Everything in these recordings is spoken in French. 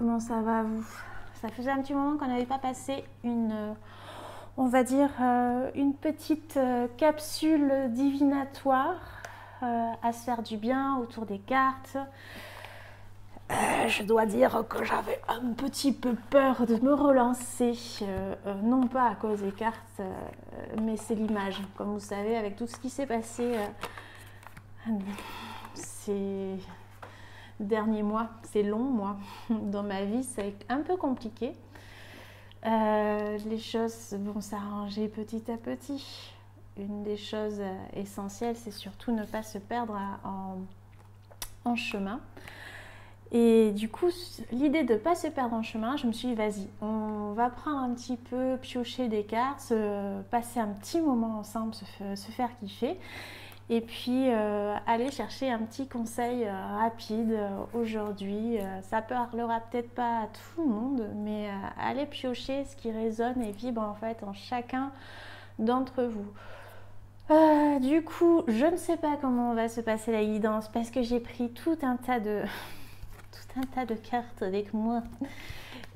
Comment ça va vous? Ça faisait un petit moment qu'on n'avait pas passé on va dire, une petite capsule divinatoire à se faire du bien autour des cartes. Je dois dire que j'avais un petit peu peur de me relancer, non pas à cause des cartes, mais c'est l'image. Comme vous savez, avec tout ce qui s'est passé ces derniers mois, ces longs mois dans ma vie, c'est un peu compliqué. Les choses vont s'arranger petit à petit. Une des choses essentielles, c'est surtout ne pas se perdre en chemin. Et du coup, l'idée de ne pas se perdre en chemin, je me suis dit, vas-y, on va prendre un petit peu, piocher des cartes, passer un petit moment ensemble, se faire kiffer. Et puis, aller chercher un petit conseil rapide aujourd'hui. Ça parlera peut-être pas à tout le monde, mais aller piocher ce qui résonne et vibre en fait en chacun d'entre vous. Du coup, je ne sais pas comment va se passer la guidance parce que j'ai pris tout un tas de cartes avec moi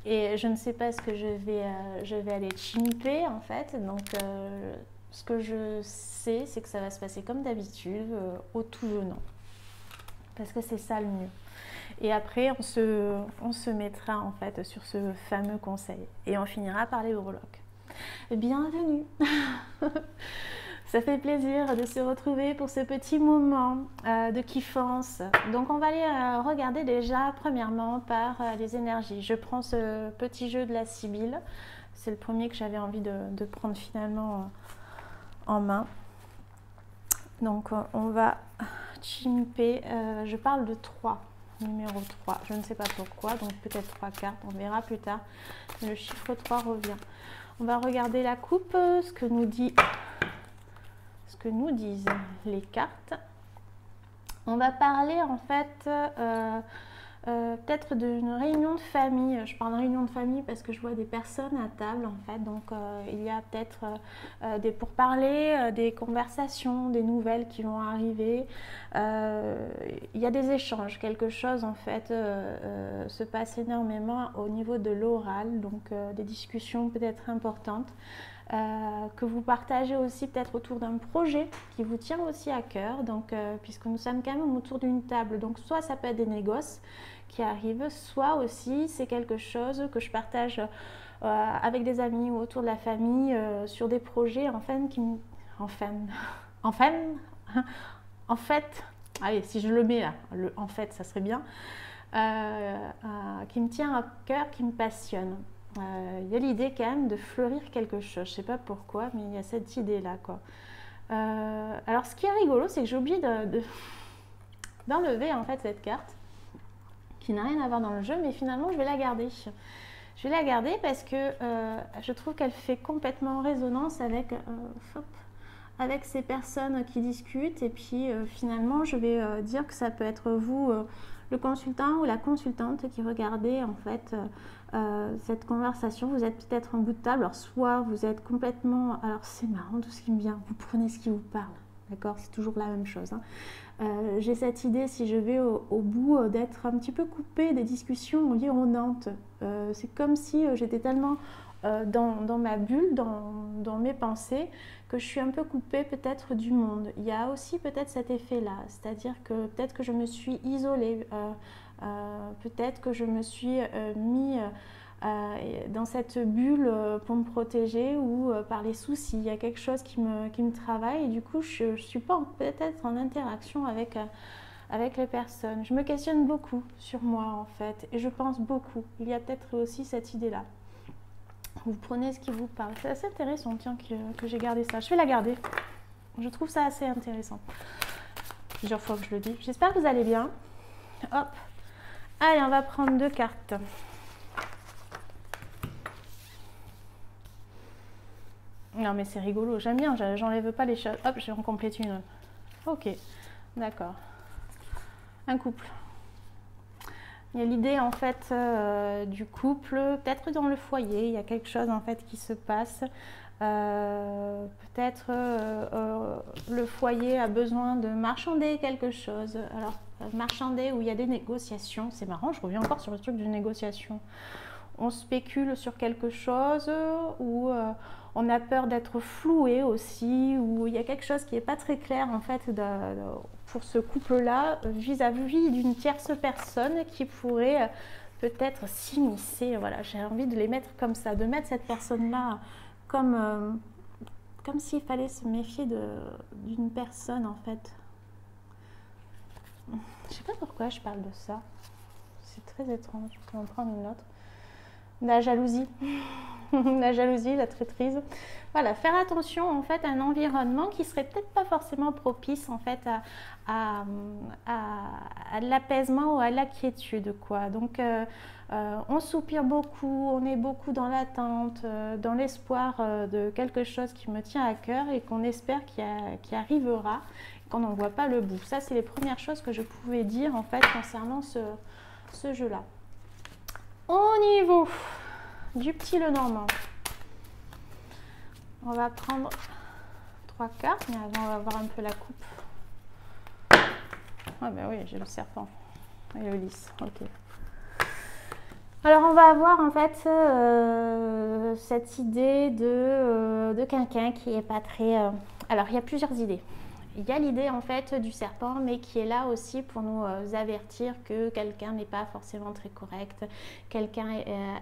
et je ne sais pas ce que je vais aller chimper en fait. Donc, ce que je sais, c'est que ça va se passer comme d'habitude, au tout venant. Parce que c'est ça le mieux. Et après, on se mettra en fait sur ce fameux conseil. Et on finira par les breloques. Bienvenue. Ça fait plaisir de se retrouver pour ce petit moment de kiffance. Donc on va aller regarder déjà premièrement par les énergies. Je prends ce petit jeu de la Sibylle. C'est le premier que j'avais envie de prendre finalement en main. Donc on va chimper, je parle de 3, numéro 3, je ne sais pas pourquoi, donc peut-être 3 cartes, on verra plus tard. Le chiffre 3 revient. On va regarder la coupe, ce que nous disent les cartes. On va parler en fait peut-être d'une réunion de famille. Je parle de réunion de famille parce que je vois des personnes à table en fait. Donc il y a peut-être des pourparlers, des conversations, des nouvelles qui vont arriver. Il y a des échanges, quelque chose en fait se passe énormément au niveau de l'oral. Donc des discussions peut-être importantes. Que vous partagez aussi peut-être autour d'un projet qui vous tient aussi à cœur, donc puisque nous sommes quand même autour d'une table, donc soit ça peut être des négoces qui arrivent, soit aussi c'est quelque chose que je partage avec des amis ou autour de la famille sur des projets en fait, allez, si je le mets là, en fait ça serait bien, qui me tient à cœur, qui me passionne. Il y a l'idée quand même de fleurir quelque chose, je ne sais pas pourquoi, mais il y a cette idée-là, quoi. Alors, ce qui est rigolo, c'est que j'ai oublié d'enlever en fait cette carte, qui n'a rien à voir dans le jeu, mais finalement, je vais la garder. Je vais la garder parce que je trouve qu'elle fait complètement résonance avec ces personnes qui discutent, et puis finalement, je vais dire que ça peut être vous, le consultant ou la consultante qui regardez en fait cette conversation. Vous êtes peut-être en bout de table, alors soit vous êtes complètement, alors c'est marrant tout ce qui me vient, vous prenez ce qui vous parle, d'accord, c'est toujours la même chose, hein. J'ai cette idée, si je vais au bout, d'être un petit peu coupée des discussions environnantes. C'est comme si j'étais tellement dans ma bulle, dans mes pensées, que je suis un peu coupée peut-être du monde. Il y a aussi peut-être cet effet-là, c'est-à-dire que peut-être que je me suis isolée, peut-être que je me suis mis dans cette bulle pour me protéger ou par les soucis. Il y a quelque chose qui me travaille et du coup je ne suis pas peut-être en interaction avec les personnes. Je me questionne beaucoup sur moi en fait et je pense beaucoup. Il y a peut-être aussi cette idée-là. Vous prenez ce qui vous parle. C'est assez intéressant, tiens, que j'ai gardé ça. Je vais la garder. Je trouve ça assez intéressant. Plusieurs fois que je le dis. J'espère que vous allez bien. Hop. Allez, on va prendre 2 cartes. Non, mais c'est rigolo. J'aime bien. J'enlève pas les choses. Hop, je vais en compléter une. Ok. D'accord. Un couple. Il y a l'idée en fait du couple, peut-être dans le foyer, il y a quelque chose en fait qui se passe. Peut-être le foyer a besoin de marchander quelque chose. Alors marchander, où il y a des négociations. C'est marrant, je reviens encore sur le truc de négociation. On spécule sur quelque chose, ou on a peur d'être floué aussi, ou il y a quelque chose qui n'est pas très clair en fait pour ce couple-là vis-à-vis d'une tierce personne qui pourrait peut-être s'immiscer. Voilà, j'ai envie de les mettre comme ça, de mettre cette personne-là comme s'il fallait se méfier d'une personne en fait. Je sais pas pourquoi je parle de ça. C'est très étrange. Je peux en prendre une autre. La jalousie. La jalousie, la traîtrise. Voilà, faire attention en fait à un environnement qui serait peut-être pas forcément propice en fait à l'apaisement ou à la quiétude, quoi. Donc on soupire beaucoup, on est beaucoup dans l'attente, dans l'espoir de quelque chose qui me tient à cœur et qu'on espère qui arrivera, qu'on n'en voit pas le bout. Ça, c'est les premières choses que je pouvais dire en fait concernant ce jeu-là. Au niveau du petit Lenormand, on va prendre 3 cartes, mais avant on va voir un peu la coupe. Ah ben oui, j'ai le serpent et le lys, ok. Alors on va avoir en fait cette idée de quelqu'un qui est pas très... Alors il y a plusieurs idées. Il y a l'idée en fait du serpent, mais qui est là aussi pour nous avertir que quelqu'un n'est pas forcément très correct, quelqu'un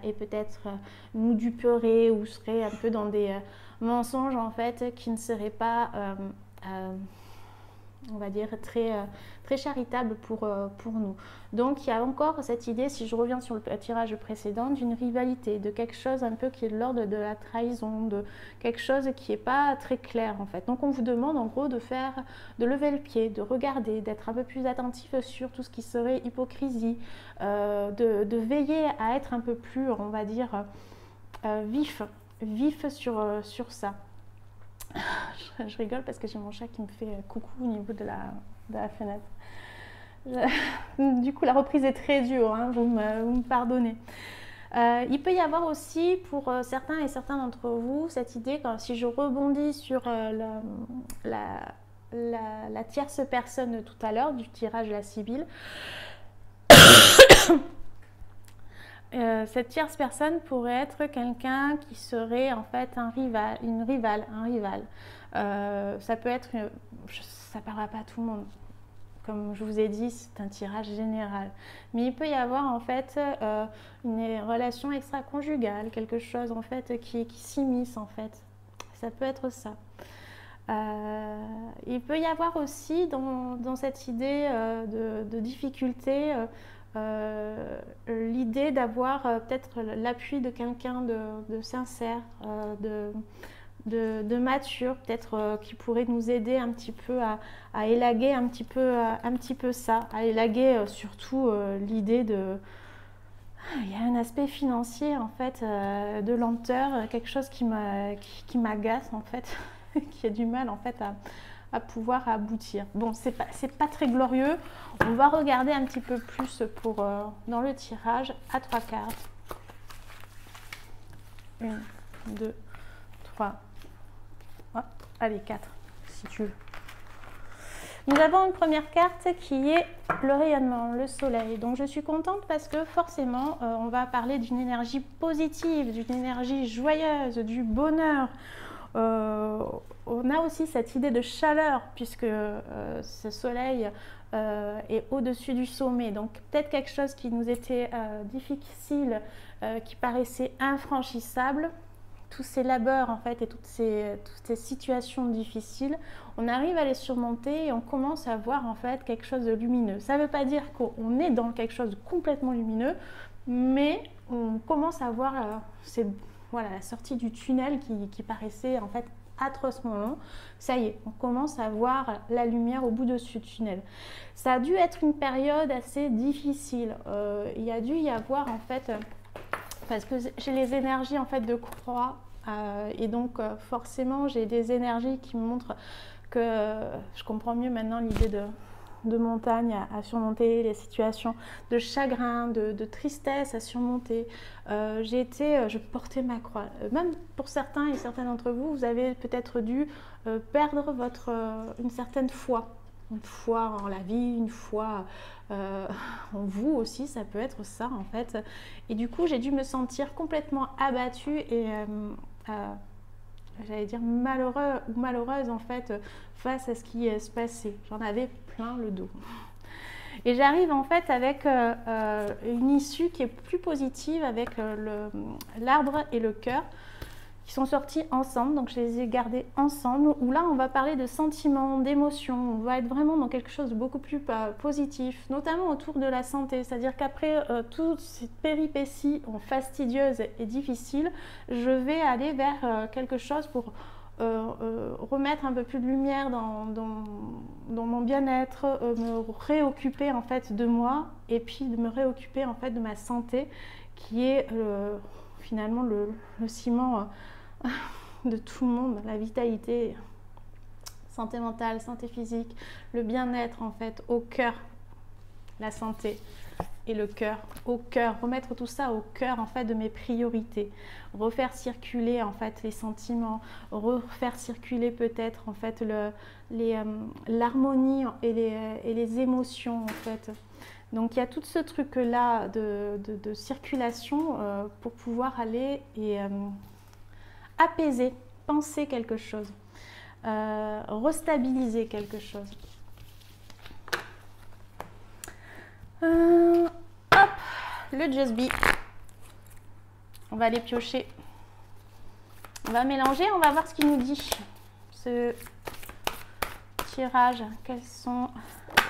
est peut-être nous duperait ou serait un peu dans des mensonges en fait qui ne seraient pas, on va dire, très charitable pour nous. Donc il y a encore cette idée, si je reviens sur le tirage précédent, d'une rivalité, de quelque chose un peu qui est de l'ordre de la trahison, de quelque chose qui n'est pas très clair en fait. Donc on vous demande en gros de lever le pied, de regarder, d'être un peu plus attentif sur tout ce qui serait hypocrisie, de veiller à être un peu plus, on va dire, vif sur ça. Je rigole parce que j'ai mon chat qui me fait coucou au niveau de la fenêtre. Du coup, la reprise est très dure, hein, vous me pardonnez. Il peut y avoir aussi pour certains et certains d'entre vous cette idée, si je rebondis sur la tierce personne de tout à l'heure, du tirage de la Sibylle, cette tierce personne pourrait être quelqu'un qui serait en fait un rival. Ça peut être, ça ne parlera pas à tout le monde. Comme je vous ai dit, c'est un tirage général. Mais il peut y avoir en fait une relation extra-conjugale, quelque chose en fait qui s'immisce en fait. Ça peut être ça. Il peut y avoir aussi dans cette idée de difficulté l'idée d'avoir peut-être l'appui de quelqu'un de sincère, de mature, peut-être qui pourrait nous aider un petit peu à élaguer un petit peu ça, à élaguer surtout l'idée de... Il y a un aspect financier en fait, de lenteur, quelque chose qui m'agace en fait, qui a du mal en fait à pouvoir aboutir. Bon, c'est pas très glorieux. On va regarder un petit peu plus dans le tirage à 3 cartes. 1, 2, 3. Oh, allez, 4, si tu veux. Nous avons une première carte qui est le rayonnement, le soleil. Donc je suis contente parce que forcément, on va parler d'une énergie positive, d'une énergie joyeuse, du bonheur. On a aussi cette idée de chaleur puisque ce soleil est au-dessus du sommet. Donc peut-être quelque chose qui nous était difficile, qui paraissait infranchissable. Tous ces labeurs en fait et toutes ces situations difficiles, on arrive à les surmonter et on commence à voir en fait quelque chose de lumineux. Ça ne veut pas dire qu'on est dans quelque chose de complètement lumineux, mais on commence à voir voilà, la sortie du tunnel qui paraissait en fait atrocement long. Ça y est, on commence à voir la lumière au bout de ce tunnel. Ça a dû être une période assez difficile. Il y a dû y avoir en fait... parce que j'ai les énergies en fait de croix et donc forcément j'ai des énergies qui me montrent que je comprends mieux maintenant l'idée de montagne à surmonter, les situations de chagrin, de tristesse à surmonter. Je portais ma croix. Même pour certains et certaines d'entre vous, vous avez peut-être dû perdre une certaine foi. une foi en la vie, une foi en vous aussi, ça peut être ça en fait. Et du coup, j'ai dû me sentir complètement abattue et j'allais dire malheureux ou malheureuse en fait face à ce qui se passait. J'en avais plein le dos. Et j'arrive en fait avec une issue qui est plus positive avec l'arbre et le cœur qui sont sortis ensemble, donc je les ai gardés ensemble, où là on va parler de sentiments, d'émotions, on va être vraiment dans quelque chose de beaucoup plus positif, notamment autour de la santé, c'est-à-dire qu'après toutes ces péripéties fastidieuses et difficiles, je vais aller vers quelque chose pour remettre un peu plus de lumière dans mon bien-être, me réoccuper en fait de moi et puis de me réoccuper en fait de ma santé qui est finalement le ciment de tout le monde, la vitalité, santé mentale, santé physique, le bien-être en fait au cœur, la santé et le cœur au cœur, remettre tout ça au cœur en fait de mes priorités, refaire circuler en fait les sentiments, refaire circuler peut-être en fait l'harmonie et les émotions en fait. Donc il y a tout ce truc là de circulation pour pouvoir aller et apaiser, penser quelque chose, restabiliser quelque chose. Hop, le Just Be. On va aller piocher. On va mélanger, on va voir ce qu'il nous dit. Ce tirage, quels sont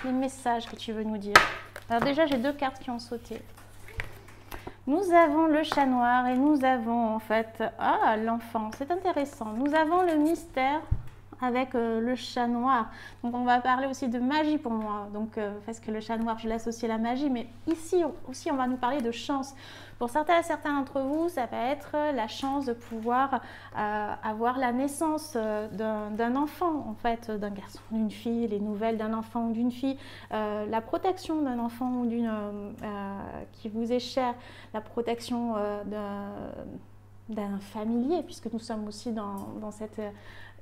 les messages que tu veux nous dire? Alors déjà, j'ai 2 cartes qui ont sauté. Nous avons le chat noir et nous avons en fait, l'enfant, c'est intéressant. Nous avons le mystère avec le chat noir. Donc on va parler aussi de magie pour moi. Donc parce que le chat noir, je l'associe à la magie, mais ici aussi on va nous parler de chance. Pour certains d'entre vous, ça va être la chance de pouvoir avoir la naissance d'un enfant, en fait, d'un garçon, d'une fille, les nouvelles d'un enfant ou d'une fille, la protection d'un enfant ou d'une qui vous est cher, la protection d'un familier, puisque nous sommes aussi dans cette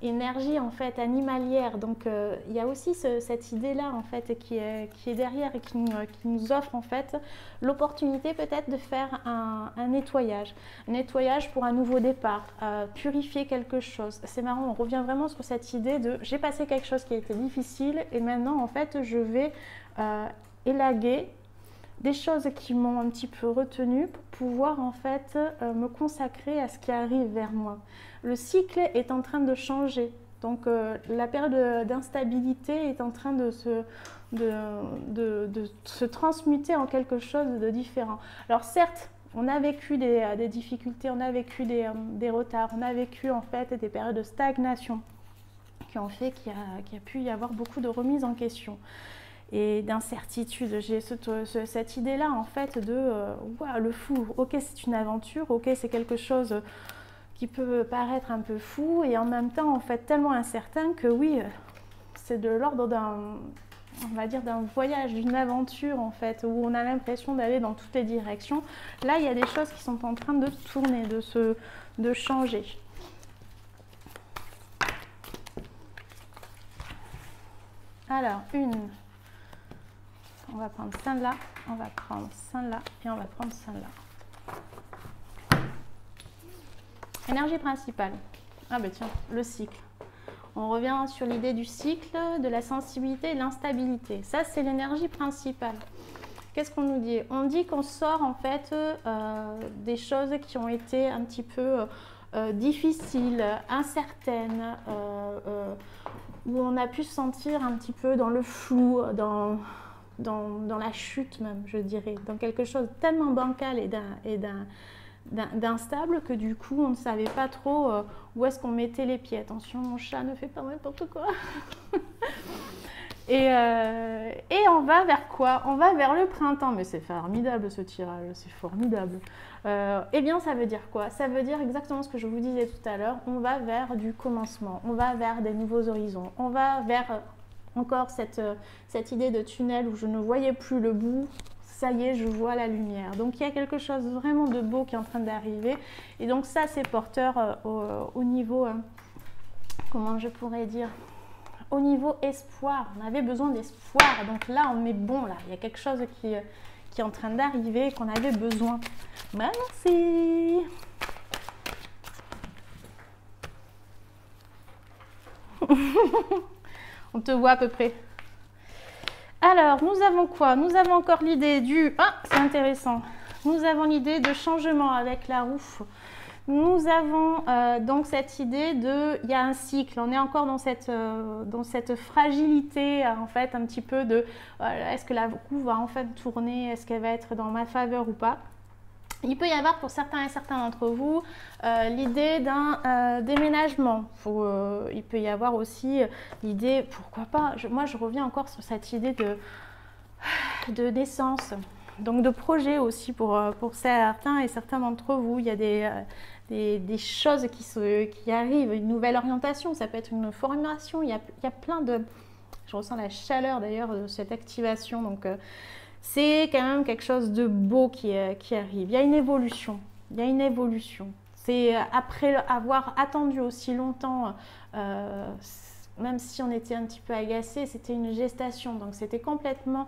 énergie en fait animalière. Donc il y a aussi cette idée là en fait qui est derrière et qui nous offre en fait l'opportunité peut-être de faire un nettoyage pour un nouveau départ, purifier quelque chose. C'est marrant, on revient vraiment sur cette idée de j'ai passé quelque chose qui a été difficile et maintenant en fait je vais élaguer des choses qui m'ont un petit peu retenue pour pouvoir en fait me consacrer à ce qui arrive vers moi. Le cycle est en train de changer, donc la période d'instabilité est en train de se transmuter en quelque chose de différent. Alors certes, on a vécu des difficultés, on a vécu des retards, on a vécu en fait des périodes de stagnation qui ont fait qu'il y a pu y avoir beaucoup de remises en question et d'incertitude. J'ai cette idée-là en fait de wow, le fou, ok c'est une aventure, ok c'est quelque chose qui peut paraître un peu fou et en même temps en fait tellement incertain que oui, c'est de l'ordre on va dire d'un voyage, d'une aventure en fait, où on a l'impression d'aller dans toutes les directions. Là, il y a des choses qui sont en train de tourner, de changer. Alors, on va prendre celle-là, on va prendre celle-là et on va prendre celle-là. Énergie principale. Ah ben tiens, le cycle. On revient sur l'idée du cycle, de la sensibilité et de l'instabilité. Ça, c'est l'énergie principale. Qu'est-ce qu'on nous dit? On dit qu'on sort en fait des choses qui ont été un petit peu difficiles, incertaines, où on a pu se sentir un petit peu dans le flou, dans la chute même, je dirais, dans quelque chose de tellement bancal et d'instable que du coup on ne savait pas trop où est-ce qu'on mettait les pieds. Attention, mon chat ne fait pas n'importe quoi. et on va vers quoi? On va vers le printemps. Mais c'est formidable ce tirage, c'est formidable. Eh bien ça veut dire quoi? Ça veut dire exactement ce que je vous disais tout à l'heure. On va vers du commencement, on va vers des nouveaux horizons, on va vers encore cette idée de tunnel où je ne voyais plus le bout. Ça y est, je vois la lumière. Donc il y a quelque chose vraiment de beau qui est en train d'arriver. Et donc ça, c'est porteur au niveau, comment je pourrais dire, au niveau espoir. On avait besoin d'espoir. Donc là, on est bon. Là, il y a quelque chose qui est en train d'arriver, qu'on avait besoin. Merci. On te voit à peu près. Alors, nous avons quoi? Nous avons encore l'idée du... Ah, c'est intéressant. Nous avons l'idée de changement avec la roue. Nous avons donc cette idée de... Il y a un cycle. On est encore dans cette fragilité, en fait, un petit peu de... Est-ce que la roue va en fait tourner? Est-ce qu'elle va être dans ma faveur ou pas? Il peut y avoir pour certains et certains d'entre vous l'idée d'un déménagement. Il peut y avoir aussi l'idée, pourquoi pas, moi je reviens encore sur cette idée de naissance, donc de projet aussi pour certains et certains d'entre vous. Il y a des choses qui arrivent, une nouvelle orientation, ça peut être une formation, il y a plein de... Je ressens la chaleur d'ailleurs de cette activation, donc... c'est quand même quelque chose de beau qui arrive. Il y a une évolution. Il y a une évolution. C'est après avoir attendu aussi longtemps, même si on était un petit peu agacé, c'était une gestation. Donc c'était complètement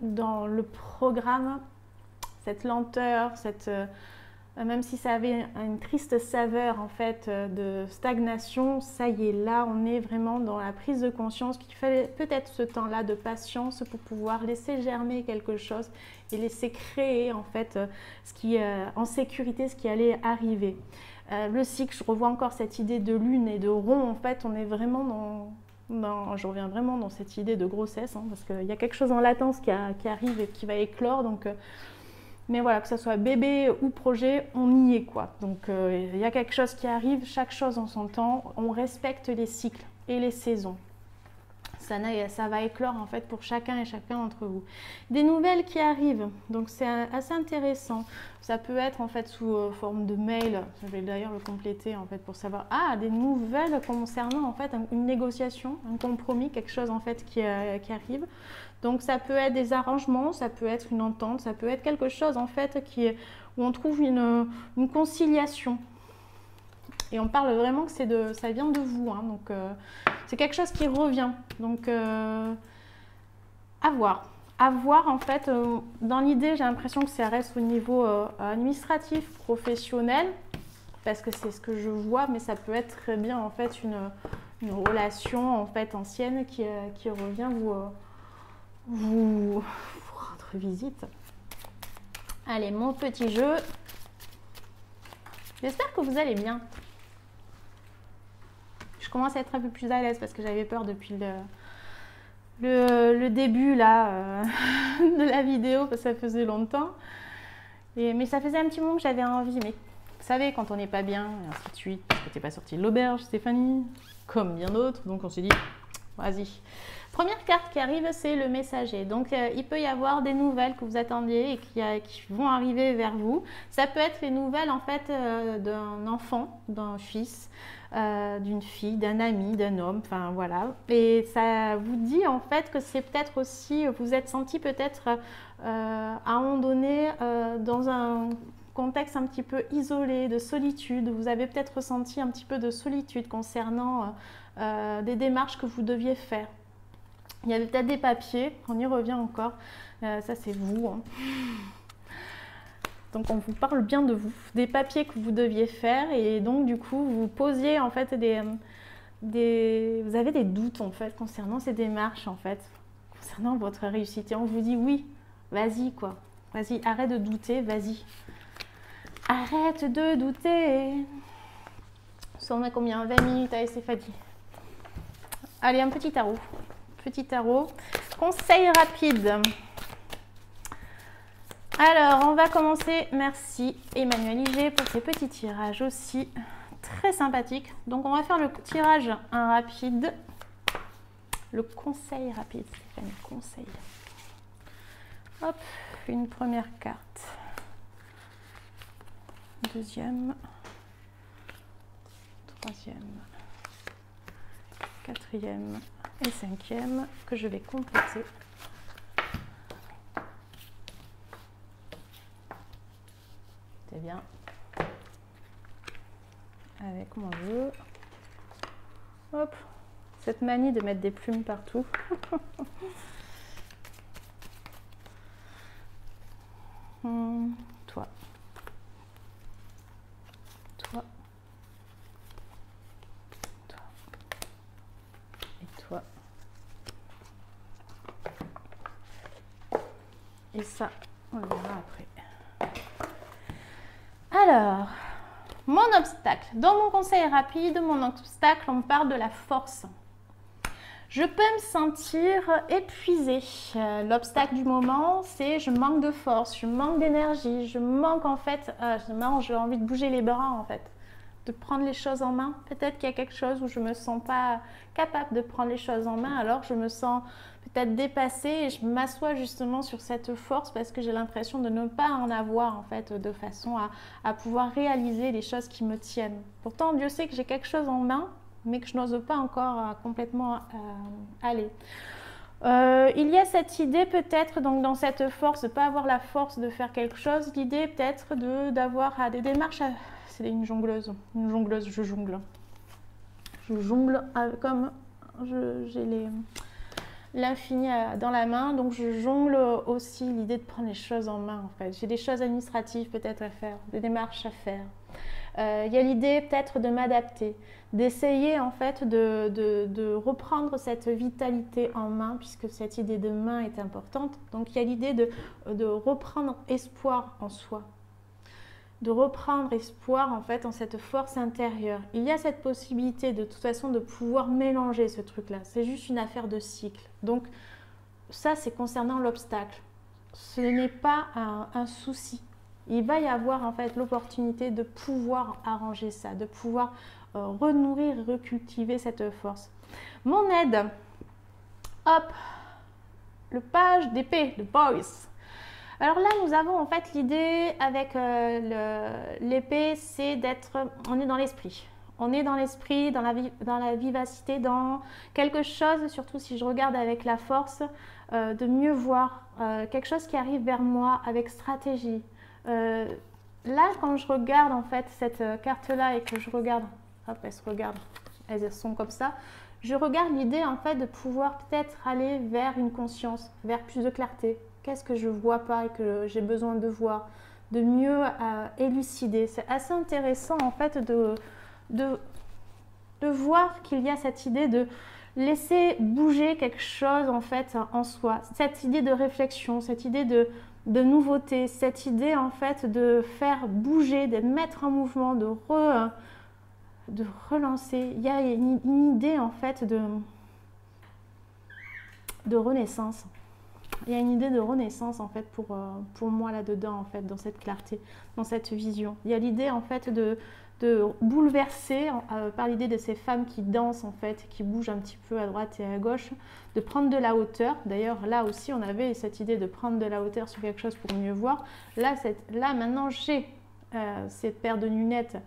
dans le programme, cette lenteur, même si ça avait une triste saveur en fait de stagnation, ça y est, là on est vraiment dans la prise de conscience qu'il fallait peut-être ce temps-là de patience pour pouvoir laisser germer quelque chose et laisser créer en fait en sécurité ce qui allait arriver. Le cycle, je revois encore cette idée de lune et de rond, en fait on est vraiment je reviens vraiment dans cette idée de grossesse, hein, parce qu'il y a quelque chose en latence qui arrive et qui va éclore, donc... mais voilà, que ce soit bébé ou projet, on y est quoi. Donc il y a quelque chose qui arrive, chaque chose en son temps. On respecte les cycles et les saisons. Ça va éclore en fait pour chacun et chacun d'entre vous. Des nouvelles qui arrivent, donc c'est assez intéressant. Ça peut être en fait sous forme de mail. Je vais d'ailleurs le compléter en fait pour savoir. Ah, des nouvelles concernant en fait une négociation, un compromis, quelque chose en fait qui arrive. Donc ça peut être des arrangements, ça peut être une entente, ça peut être quelque chose en fait où on trouve une conciliation. Et on parle vraiment que ça vient de vous, hein, donc c'est quelque chose qui revient. Donc à voir. À voir en fait, dans l'idée j'ai l'impression que ça reste au niveau administratif, professionnel, parce que c'est ce que je vois, mais ça peut être très bien en fait une relation en fait ancienne qui revient vous rendre visite. Allez, mon petit jeu. J'espère que vous allez bien. Je commence à être un peu plus à l'aise parce que j'avais peur depuis le début là de la vidéo, parce que ça faisait longtemps. Mais ça faisait un petit moment que j'avais envie. Mais vous savez, quand on n'est pas bien, et ainsi de suite, parce que t'es pas sortie de l'auberge, Stéphanie, comme bien d'autres. Donc on s'est dit, vas-y. Première carte qui arrive, c'est le messager. Donc, il peut y avoir des nouvelles que vous attendiez et qui vont arriver vers vous. Ça peut être les nouvelles, en fait, d'un enfant, d'un fils, d'une fille, d'un ami, d'un homme, enfin, voilà. Et ça vous dit, en fait, que c'est peut-être aussi, vous êtes senti peut-être, à un moment donné, dans un contexte un petit peu isolé, de solitude. Vous avez peut-être ressenti un petit peu de solitude concernant des démarches que vous deviez faire. Il y avait peut-être des papiers, on y revient encore, ça c'est vous. Hein. Donc on vous parle bien de vous, des papiers que vous deviez faire et donc du coup vous posiez en fait vous avez des doutes en fait concernant ces démarches en fait, concernant votre réussite et on vous dit oui, vas-y quoi, vas-y, arrête de douter, vas-y. Arrête de douter. On met combien? 20 minutes à Stéphanie. Allez, un petit tarot. Petit tarot. Conseil rapide. Alors, on va commencer. Merci Emmanuel IG pour ces petits tirages aussi. Très sympathiques. Donc, on va faire le tirage rapide. Le conseil rapide. Stéphanie, conseil. Hop, une première carte. Deuxième. Troisième. Quatrième et cinquième que je vais compléter. C'est bien. Avec mon jeu. Hop, cette manie de mettre des plumes partout. Toi. Toi. Toi. Et toi. Et ça, on le verra après. Alors, mon obstacle. Dans mon conseil rapide, mon obstacle, on parle de la force. Je peux me sentir épuisée. L'obstacle du moment, c'est je manque de force, je manque d'énergie, je manque en fait, j'ai envie de bouger les bras en fait, de prendre les choses en main. Peut-être qu'il y a quelque chose où je ne me sens pas capable de prendre les choses en main, alors je me sens peut-être dépassée et je m'assois justement sur cette force parce que j'ai l'impression de ne pas en avoir en fait, de façon à pouvoir réaliser les choses qui me tiennent. Pourtant, Dieu sait que j'ai quelque chose en main, mais que je n'ose pas encore complètement aller. Il y a cette idée peut-être, donc dans cette force, de ne pas avoir la force de faire quelque chose, l'idée peut-être d'avoir des démarches, c'est une jongleuse, je jongle. Je jongle comme j'ai l'infini dans la main, donc je jongle aussi l'idée de prendre les choses en main en fait. J'ai des choses administratives peut-être à faire, des démarches à faire. Il y a l'idée peut-être de m'adapter, d'essayer en fait de reprendre cette vitalité en main, puisque cette idée de main est importante. Donc il y a l'idée de reprendre espoir en soi, de reprendre espoir en fait en cette force intérieure. Il y a cette possibilité de toute façon de pouvoir mélanger ce truc-là. C'est juste une affaire de cycle. Donc ça c'est concernant l'obstacle. Ce n'est pas un souci. Il va y avoir en fait l'opportunité de pouvoir arranger ça, de pouvoir renourrir et recultiver cette force. Mon aide, hop, le page d'épée, le boys. Alors là, nous avons en fait l'idée avec l'épée, c'est on est dans l'esprit. On est dans l'esprit, dans la vivacité, dans quelque chose, surtout si je regarde avec la force, de mieux voir quelque chose qui arrive vers moi avec stratégie. Là, quand je regarde en fait cette carte-là et que je regarde, hop, elles se regardent, elles sont comme ça, je regarde l'idée en fait de pouvoir peut-être aller vers une conscience, vers plus de clarté. Qu'est-ce que je ne vois pas et que j'ai besoin de voir, de mieux élucider. C'est assez intéressant en fait de voir qu'il y a cette idée de laisser bouger quelque chose en fait en soi. Cette idée de réflexion, cette idée de nouveauté, cette idée en fait de faire bouger, de mettre en mouvement, de relancer. Il y a une idée en fait de renaissance. Il y a une idée de renaissance en fait pour moi là-dedans en fait, dans cette clarté, dans cette vision. Il y a l'idée en fait de bouleverser par l'idée de ces femmes qui dansent en fait, qui bougent un petit peu à droite et à gauche, de prendre de la hauteur. D'ailleurs là aussi on avait cette idée de prendre de la hauteur sur quelque chose pour mieux voir. Là maintenant j'ai cette paire de lunettes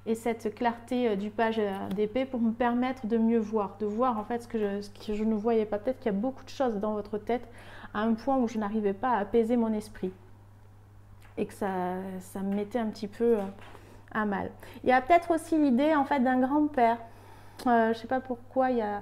et cette clarté du page d'épée pour me permettre de mieux voir, de voir en fait ce que je ne voyais pas. Peut-être qu'il y a beaucoup de choses dans votre tête à un point où je n'arrivais pas à apaiser mon esprit et que ça me mettait un petit peu à mal. Il y a peut-être aussi l'idée en fait d'un grand-père. Je ne sais pas pourquoi il y a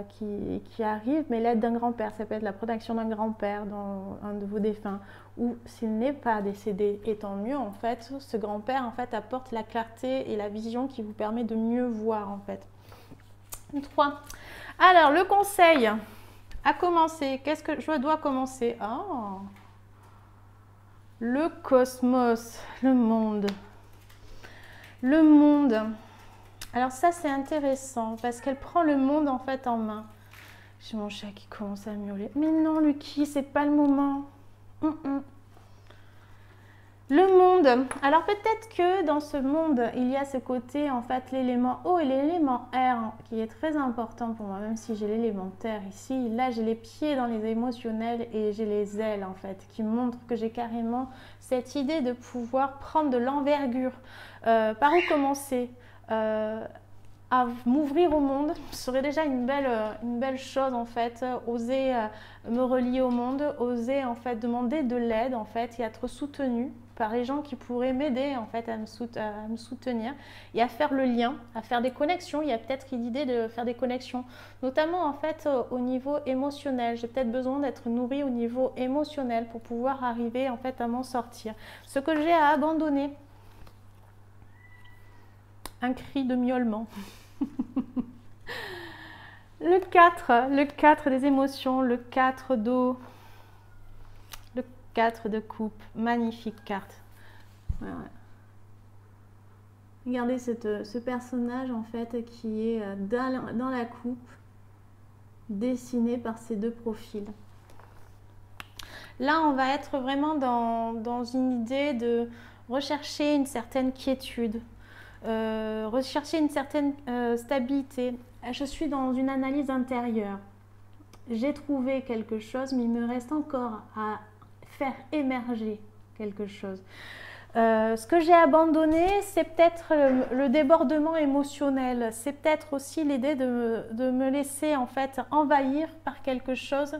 qui arrive, mais l'aide d'un grand-père, ça peut être la protection d'un grand-père dans un de vos défunts, ou s'il n'est pas décédé, et tant mieux en fait, ce grand-père en fait apporte la clarté et la vision qui vous permet de mieux voir en fait. 3. Alors le conseil à commencer, qu'est-ce que je dois commencer? Oh, le cosmos, le monde. Le monde. Alors ça c'est intéressant parce qu'elle prend le monde en fait en main. J'ai mon chat qui commence à miauler. Mais non Lucky, c'est pas le moment. Le monde. Alors peut-être que dans ce monde, il y a ce côté en fait l'élément eau et l'élément air qui est très important pour moi, même si j'ai l'élément terre ici. Là j'ai les pieds dans les émotionnels et j'ai les ailes en fait qui montrent que j'ai carrément cette idée de pouvoir prendre de l'envergure. Par où commencer à m'ouvrir au monde serait déjà une belle chose en fait, oser me relier au monde, oser en fait demander de l'aide en fait et être soutenu par les gens qui pourraient m'aider en fait à me soutenir et à faire le lien, à faire des connexions. Il y a peut-être l'idée de faire des connexions, notamment en fait au niveau émotionnel. J'ai peut-être besoin d'être nourrie au niveau émotionnel pour pouvoir arriver en fait à m'en sortir. Ce que j'ai à abandonner, un cri de miaulement. Le 4 des émotions, le 4 d'eau, le 4 de coupe, magnifique carte. Ouais, ouais. Regardez ce personnage en fait qui est dans la coupe, dessiné par ces deux profils. Là, on va être vraiment dans une idée de rechercher une certaine quiétude, rechercher une certaine stabilité. Je suis dans une analyse intérieure. J'ai trouvé quelque chose, mais il me reste encore à faire émerger quelque chose. Ce que j'ai abandonné, c'est peut-être le débordement émotionnel. C'est peut-être aussi l'idée de me laisser en fait envahir par quelque chose.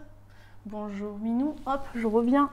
Bonjour Minou, hop, je reviens.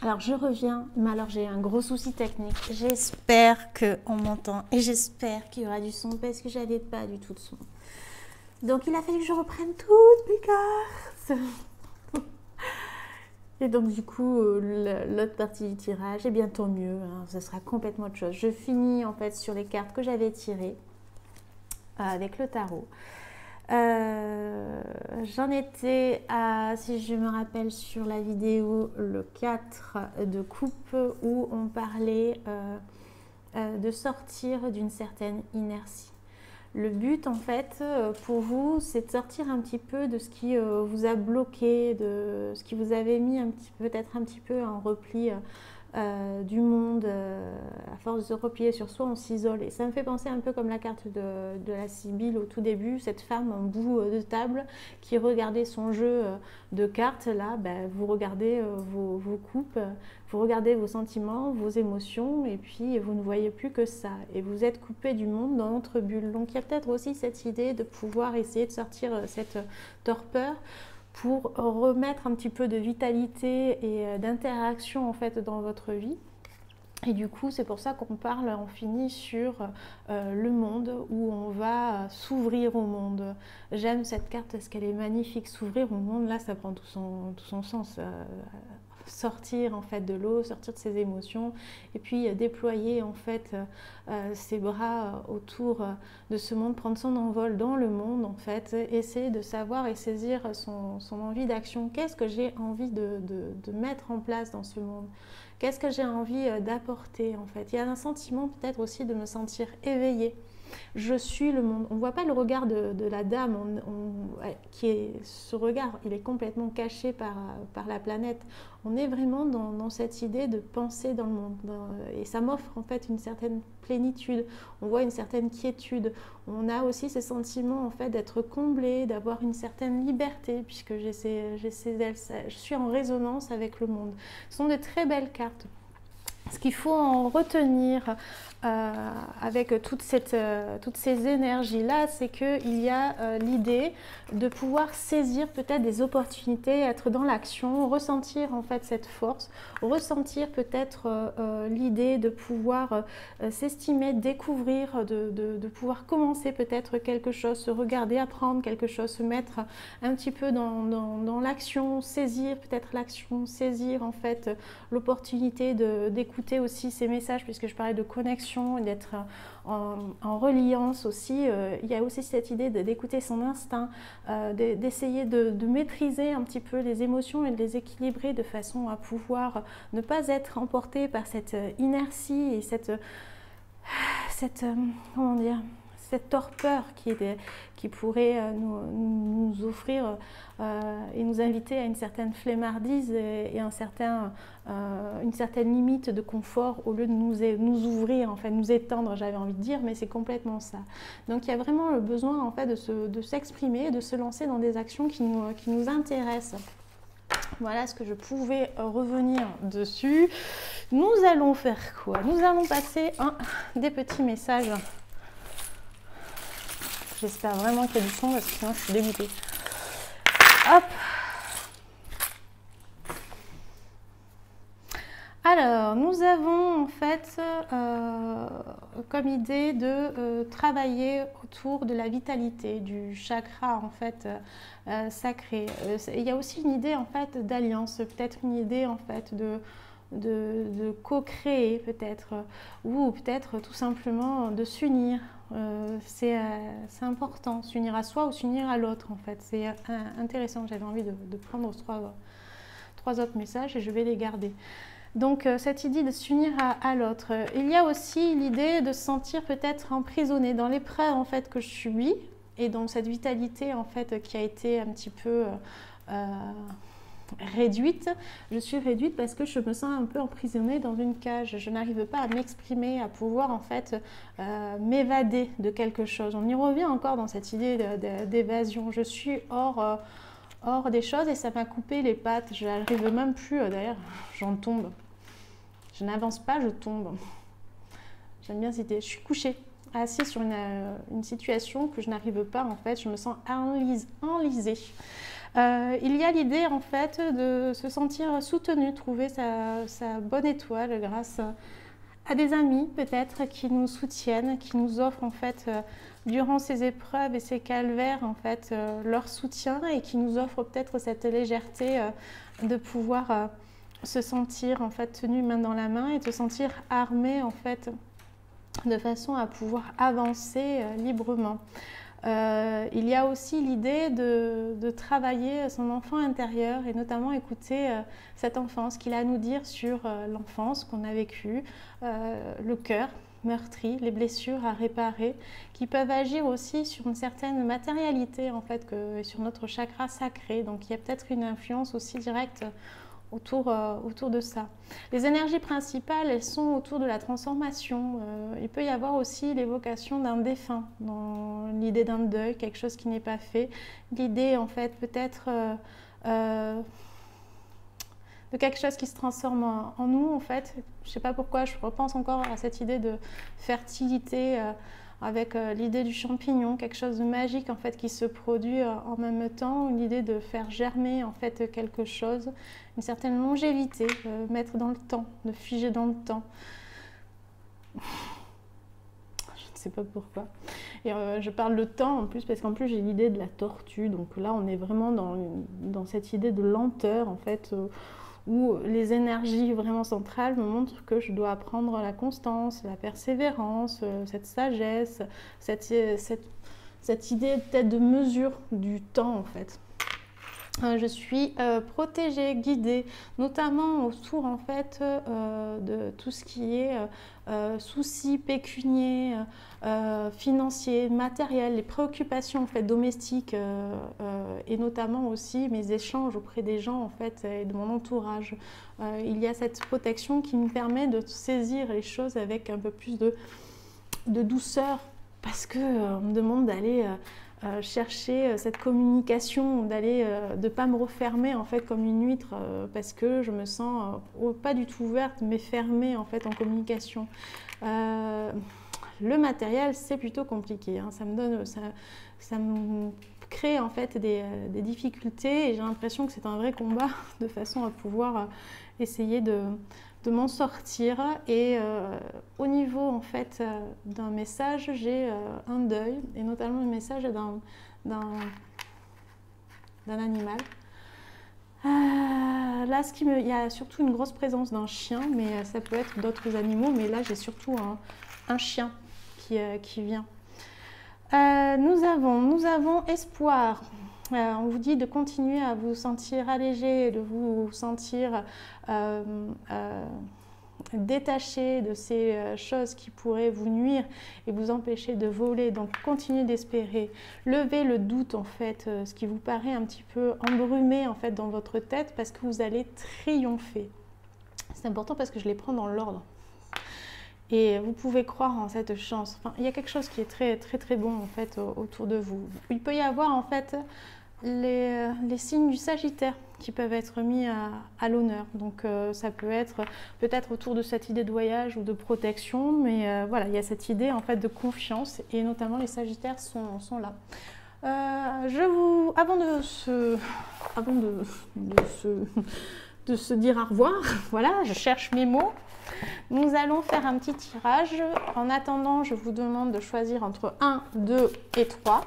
Alors je reviens, mais alors j'ai un gros souci technique. J'espère qu'on m'entend et j'espère qu'il y aura du son parce que j'avais pas du tout de son. Donc il a fallu que je reprenne toutes mes cartes. Et donc du coup, l'autre partie du tirage, et bien tant mieux, hein, ça sera complètement autre chose. Je finis en fait sur les cartes que j'avais tirées avec le tarot. J'en étais à, si je me rappelle sur la vidéo, le 4 de coupe où on parlait de sortir d'une certaine inertie. Le but en fait pour vous, c'est de sortir un petit peu de ce qui vous a bloqué, de ce qui vous avait mis peut-être un petit peu en repli du monde. À force de se replier sur soi, on s'isole. Et ça me fait penser un peu comme la carte de la Sibylle au tout début, cette femme en bout de table qui regardait son jeu de cartes. Là, ben, vous regardez vos coupes, vous regardez vos sentiments, vos émotions, et puis vous ne voyez plus que ça. Et vous êtes coupé du monde dans votre bulle. Donc il y a peut-être aussi cette idée de pouvoir essayer de sortir cette torpeur pour remettre un petit peu de vitalité et d'interaction en fait dans votre vie. Et du coup, c'est pour ça qu'on finit sur le monde, où on va s'ouvrir au monde. J'aime cette carte parce qu'elle est magnifique. S'ouvrir au monde, là, ça prend tout son sens. Sortir en fait de l'eau, sortir de ses émotions, et puis déployer en fait ses bras autour de ce monde, prendre son envol dans le monde en fait, essayer de savoir et saisir son envie d'action. Qu'est-ce que j'ai envie de mettre en place dans ce monde? Qu'est-ce que j'ai envie d'apporter en fait? Il y a un sentiment peut-être aussi de me sentir éveillée. Je suis le monde. On ne voit pas le regard de la dame, ce regard, il est complètement caché par la planète. On est vraiment dans cette idée de penser dans le monde. Et ça m'offre en fait une certaine plénitude. On voit une certaine quiétude. On a aussi ce sentiment en fait d'être comblé, d'avoir une certaine liberté, puisque je suis en résonance avec le monde. Ce sont de très belles cartes. Ce qu'il faut en retenir avec toutes ces énergies-là, c'est qu'il y a l'idée de pouvoir saisir peut-être des opportunités, être dans l'action, ressentir en fait cette force, ressentir peut-être l'idée de pouvoir s'estimer, découvrir, de pouvoir commencer peut-être quelque chose, se regarder, apprendre quelque chose, se mettre un petit peu dans l'action, saisir peut-être l'action, saisir en fait l'opportunité d'écouter aussi ces messages, puisque je parlais de connexion, d'être en reliance aussi. Il y a aussi cette idée d'écouter son instinct, d'essayer de maîtriser un petit peu les émotions et de les équilibrer de façon à pouvoir ne pas être emporté par cette inertie et comment dire, cette torpeur qui pourrait nous offrir et nous inviter à une certaine flemmardise et une certaine limite de confort au lieu de nous ouvrir, en fait, nous étendre, j'avais envie de dire, mais c'est complètement ça. Donc il y a vraiment le besoin en fait de s'exprimer, de se lancer dans des actions qui nous intéressent. Voilà ce que je pouvais revenir dessus. Nous allons faire quoi? Nous allons passer des petits messages. J'espère vraiment qu'il y a du son parce que sinon je suis dégoûtée. Hop. Alors, nous avons en fait comme idée de travailler autour de la vitalité, du chakra en fait sacré. Il y a aussi une idée en fait d'alliance, peut-être une idée en fait de co-créer peut-être, ou peut-être tout simplement de s'unir. C'est important, s'unir à soi ou s'unir à l'autre en fait. C'est intéressant, j'avais envie de prendre trois autres messages et je vais les garder. Donc cette idée de s'unir à l'autre. Il y a aussi l'idée de se sentir peut-être emprisonné dans l'épreuve en fait que je subis et dans cette vitalité en fait qui a été un petit peu réduite. Je suis réduite parce que je me sens un peu emprisonnée dans une cage. Je n'arrive pas à m'exprimer, à pouvoir en fait m'évader de quelque chose. On y revient encore dans cette idée d'évasion. Je suis hors des choses et ça m'a coupé les pattes. Je n'arrive même plus, d'ailleurs, j'en tombe. Je n'avance pas, je tombe. J'aime bien citer. Je suis couchée, assise sur une situation que je n'arrive pas, en fait. Je me sens enlisée. Il y a l'idée en fait de se sentir soutenu, trouver sa bonne étoile grâce à des amis peut-être qui nous soutiennent, qui nous offrent en fait durant ces épreuves et ces calvaires en fait leur soutien et qui nous offrent peut-être cette légèreté de pouvoir se sentir en fait tenu main dans la main et de se sentir armé en fait de façon à pouvoir avancer librement. Il y a aussi l'idée de travailler son enfant intérieur et notamment écouter cette enfance qu'il a à nous dire sur l'enfance qu'on a vécue, le cœur meurtri, les blessures à réparer, qui peuvent agir aussi sur une certaine matérialité en fait, sur notre chakra sacré. Donc il y a peut-être une influence aussi directe autour de ça. Les énergies principales, elles sont autour de la transformation. Il peut y avoir aussi l'évocation d'un défunt, dans l'idée d'un deuil, quelque chose qui n'est pas fait. L'idée, en fait, peut-être de quelque chose qui se transforme en nous, en fait. Je ne sais pas pourquoi, je repense encore à cette idée de fertilité avec l'idée du champignon, quelque chose de magique en fait qui se produit en même temps, l'idée de faire germer en fait quelque chose, une certaine longévité, mettre dans le temps, de figer dans le temps. Je ne sais pas pourquoi. Et je parle de temps en plus parce qu'en plus j'ai l'idée de la tortue, donc là on est vraiment dans cette idée de lenteur en fait, où les énergies vraiment centrales me montrent que je dois apprendre la constance, la persévérance, cette sagesse, cette idée peut-être de mesure du temps en fait. Je suis protégée, guidée, notamment autour en fait de tout ce qui est soucis pécuniers, financiers, matériels, les préoccupations en fait domestiques et notamment aussi mes échanges auprès des gens en fait et de mon entourage. Il y a cette protection qui me permet de saisir les choses avec un peu plus de douceur parce que on me demande d'aller chercher cette communication, de ne pas me refermer en fait comme une huître parce que je me sens pas du tout ouverte mais fermée en fait en communication. Le matériel c'est plutôt compliqué, hein. Ça me crée en fait des difficultés et j'ai l'impression que c'est un vrai combat de façon à pouvoir essayer de m'en sortir et au niveau en fait d'un message j'ai un deuil et notamment le message d'un animal. Là il y a surtout une grosse présence d'un chien mais ça peut être d'autres animaux mais là j'ai surtout un chien qui vient. Nous avons espoir. On vous dit de continuer à vous sentir allégé, de vous sentir détaché de ces choses qui pourraient vous nuire et vous empêcher de voler. Donc continuez d'espérer. Levez le doute en fait, ce qui vous paraît un petit peu embrumé en fait dans votre tête parce que vous allez triompher. C'est important parce que je les prends dans l'ordre. Et vous pouvez croire en cette chance. Enfin, il y a quelque chose qui est très très très bon en fait autour de vous. Il peut y avoir en fait les signes du Sagittaire qui peuvent être mis à l'honneur. Donc ça peut être peut-être autour de cette idée de voyage ou de protection, mais voilà, il y a cette idée en fait de confiance et notamment les Sagittaires sont là. Avant de se dire au revoir, voilà, je cherche mes mots. Nous allons faire un petit tirage. En attendant, je vous demande de choisir entre 1, 2 et 3.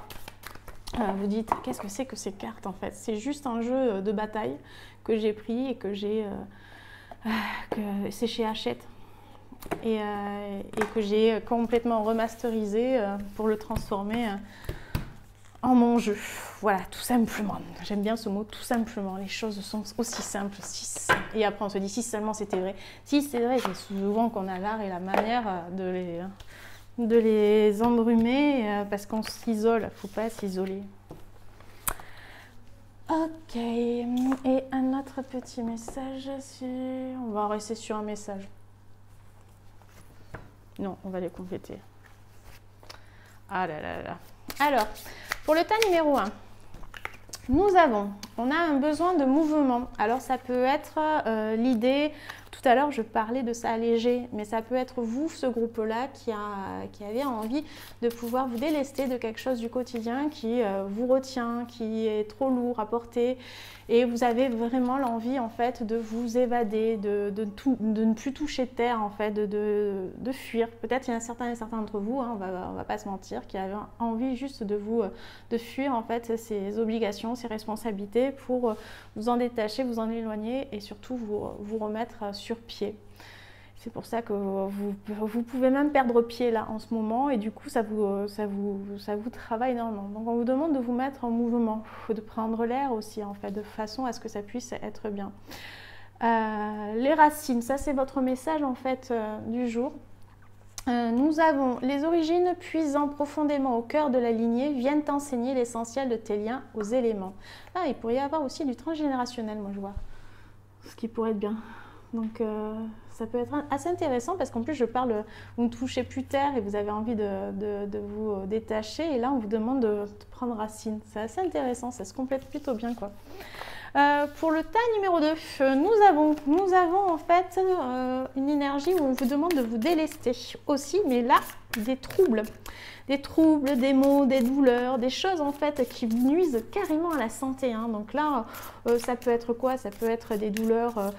Vous dites, qu'est-ce que c'est que ces cartes en fait? C'est juste un jeu de bataille que j'ai pris et que c'est chez Hachette et que j'ai complètement remasterisé pour le transformer en mon jeu. Voilà, tout simplement. J'aime bien ce mot, tout simplement. Les choses sont aussi simples. Et après, on se dit, si seulement c'était vrai. Si c'est vrai, c'est souvent qu'on a l'art et la manière de les embrumer parce qu'on s'isole. Il ne faut pas s'isoler. Ok. Et un autre petit message. On va rester sur un message. Non, on va les compléter. Ah là là là. Alors, pour le tas numéro 1, on a un besoin de mouvement. Alors ça peut être l'idée Tout à l'heure, je parlais de ça léger, mais ça peut être vous, ce groupe-là, qui avait envie de pouvoir vous délester de quelque chose du quotidien qui vous retient, qui est trop lourd à porter, et vous avez vraiment l'envie en fait de vous évader, de ne plus toucher terre en fait, de fuir. Peut-être il y a certains d'entre vous, hein, on va pas se mentir, qui avaient envie juste de fuir en fait ces obligations, ces responsabilités pour vous en détacher, vous en éloigner et surtout vous remettre sur pied. C'est pour ça que vous pouvez même perdre pied là en ce moment et du coup ça vous travaille énormément. Donc on vous demande de vous mettre en mouvement, de prendre l'air aussi en fait, de façon à ce que ça puisse être bien. Les racines, ça c'est votre message en fait du jour. Nous avons les origines puisant profondément au cœur de la lignée viennent enseigner l'essentiel de tes liens aux éléments. Ah, il pourrait y avoir aussi du transgénérationnel, moi je vois, ce qui pourrait être bien. Donc ça peut être assez intéressant parce qu'en plus je parle, vous ne touchez plus terre et vous avez envie de vous détacher et là on vous demande de prendre racine. C'est assez intéressant, ça se complète plutôt bien quoi. Pour le tas numéro 2, nous avons en fait une énergie où on vous demande de vous délester aussi, mais là, des troubles, des maux, des douleurs, des choses en fait qui nuisent carrément à la santé. Hein. Donc là, ça peut être quoi? Ça peut être des douleurs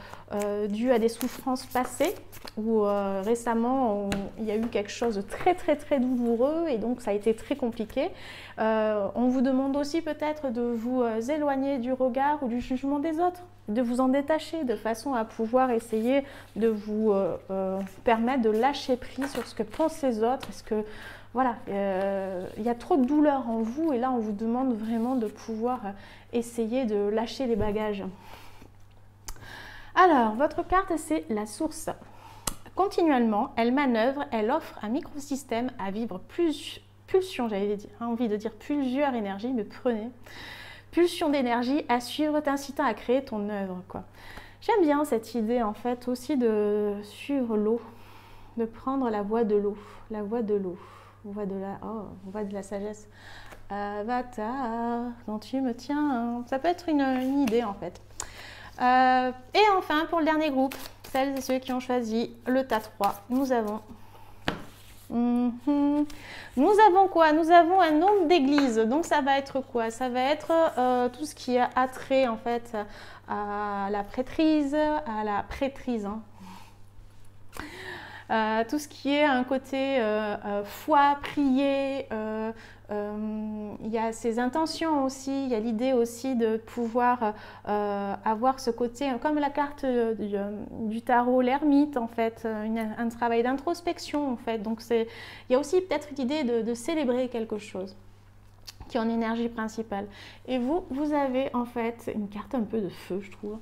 dues à des souffrances passées ou récemment il y a eu quelque chose de très douloureux et donc ça a été très compliqué. On vous demande aussi peut-être de vous éloigner du regard ou du jugement des autres, de vous en détacher de façon à pouvoir essayer de vous permettre de lâcher prise sur ce que pensent les autres. Parce que voilà, il y a trop de douleur en vous et là on vous demande vraiment de pouvoir essayer de lâcher les bagages. Alors, votre carte c'est la source. Continuellement, elle manœuvre, elle offre un microsystème à vivre pulsion, j'avais envie de dire plusieurs énergies, mais prenez. Pulsion d'énergie à suivre t'incitant à créer ton œuvre, quoi. J'aime bien cette idée en fait aussi de suivre l'eau, de prendre la voie de l'eau, la voie de l'eau, voie de la sagesse. Avatar, quand tu me tiens, ça peut être une idée en fait. Et enfin pour le dernier groupe, celles et ceux qui ont choisi le tas 3, nous avons quoi? Nous avons un nombre d'églises. Donc ça va être quoi? Ça va être tout ce qui a attrait en fait à la prêtrise, hein. Tout ce qui est un côté foi, prier, il y a ces intentions aussi, il y a l'idée aussi de pouvoir avoir ce côté, comme la carte du tarot, l'ermite en fait, un travail d'introspection en fait. Donc il y a aussi peut-être l'idée de célébrer quelque chose qui est en énergie principale. Et vous avez en fait une carte un peu de feu, je trouve.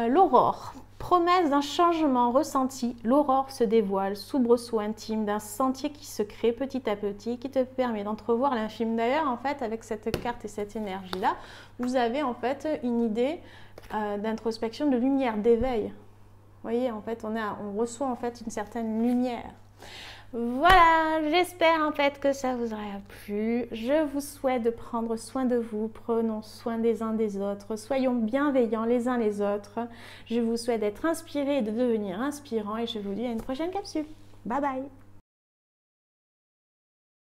L'aurore, promesse d'un changement ressenti, l'aurore se dévoile, soubresaut intime d'un sentier qui se crée petit à petit, qui te permet d'entrevoir l'infime. D'ailleurs, en fait, avec cette carte et cette énergie-là, vous avez en fait une idée d'introspection, de lumière, d'éveil. Vous voyez, en fait, on reçoit en fait une certaine lumière. Voilà, j'espère en fait que ça vous aura plu. Je vous souhaite de prendre soin de vous, prenons soin des uns des autres, soyons bienveillants les uns les autres. Je vous souhaite d'être inspirés et de devenir inspirants et je vous dis à une prochaine capsule. Bye bye.